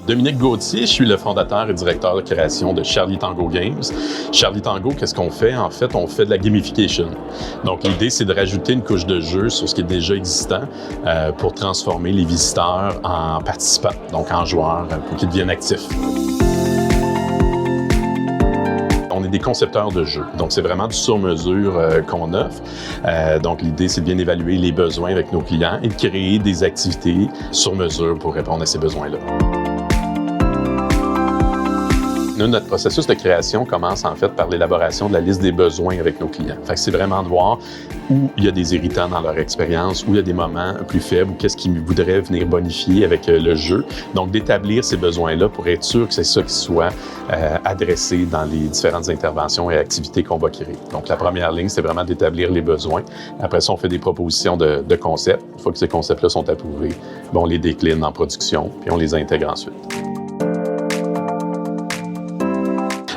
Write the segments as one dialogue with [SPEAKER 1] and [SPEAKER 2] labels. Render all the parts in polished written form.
[SPEAKER 1] Dominique Gauthier, je suis le fondateur et directeur de création de Charlie Tango Games. Charlie Tango, qu'est-ce qu'on fait? En fait, on fait de la gamification. Donc, l'idée, c'est de rajouter une couche de jeu sur ce qui est déjà existant pour transformer les visiteurs en participants, donc en joueurs, pour qu'ils deviennent actifs. On est des concepteurs de jeux, donc c'est vraiment du sur-mesure qu'on offre. Donc l'idée, c'est de bien évaluer les besoins avec nos clients et de créer des activités sur mesure pour répondre à ces besoins-là. Nous, notre processus de création commence en fait par l'élaboration de la liste des besoins avec nos clients. Fait que c'est vraiment de voir où il y a des irritants dans leur expérience, où il y a des moments plus faibles, ou qu'est-ce qu'ils voudraient venir bonifier avec le jeu. Donc, d'établir ces besoins-là pour être sûr que c'est ça qui soit adressé dans les différentes interventions et activités qu'on va créer. Donc, la première ligne, c'est vraiment d'établir les besoins. Après ça, on fait des propositions de concepts. Une fois que ces concepts-là sont approuvés, on les décline en production, puis on les intègre ensuite.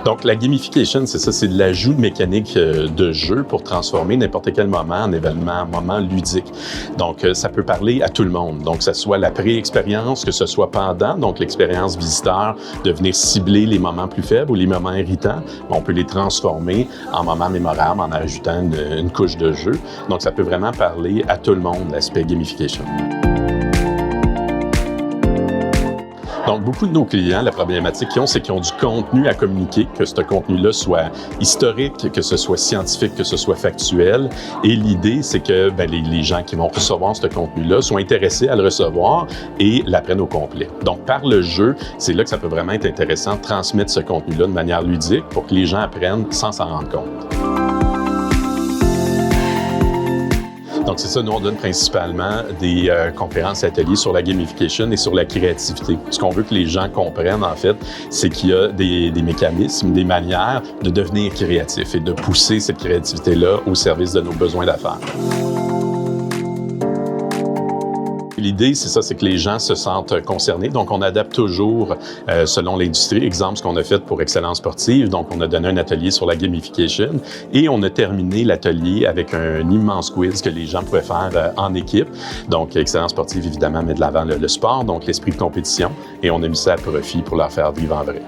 [SPEAKER 1] Donc, la gamification, c'est ça, c'est de l'ajout de mécanique de jeu pour transformer n'importe quel moment en événement, moment ludique. Donc, ça peut parler à tout le monde. Donc, que ce soit la pré-expérience, que ce soit pendant, donc l'expérience visiteur, de venir cibler les moments plus faibles ou les moments irritants. On peut les transformer en moments mémorables en ajoutant une couche de jeu. Donc, ça peut vraiment parler à tout le monde, l'aspect gamification. Donc, beaucoup de nos clients, la problématique qu'ils ont, c'est qu'ils ont du contenu à communiquer, que ce contenu-là soit historique, que ce soit scientifique, que ce soit factuel. Et l'idée, c'est que les gens qui vont recevoir ce contenu-là soient intéressés à le recevoir et l'apprennent au complet. Donc, par le jeu, c'est là que ça peut vraiment être intéressant de transmettre ce contenu-là de manière ludique pour que les gens apprennent sans s'en rendre compte. Donc, c'est ça, nous, on donne principalement des conférences et ateliers sur la gamification et sur la créativité. Ce qu'on veut que les gens comprennent, en fait, c'est qu'il y a des mécanismes, des manières de devenir créatif et de pousser cette créativité-là au service de nos besoins d'affaires. L'idée, c'est ça, c'est que les gens se sentent concernés. Donc, on adapte toujours selon l'industrie. Exemple, ce qu'on a fait pour Excellence sportive. Donc, on a donné un atelier sur la gamification et on a terminé l'atelier avec un immense quiz que les gens pouvaient faire en équipe. Donc, Excellence sportive, évidemment, met de l'avant le sport, donc l'esprit de compétition, et on a mis ça à profit pour leur faire vivre en vrai.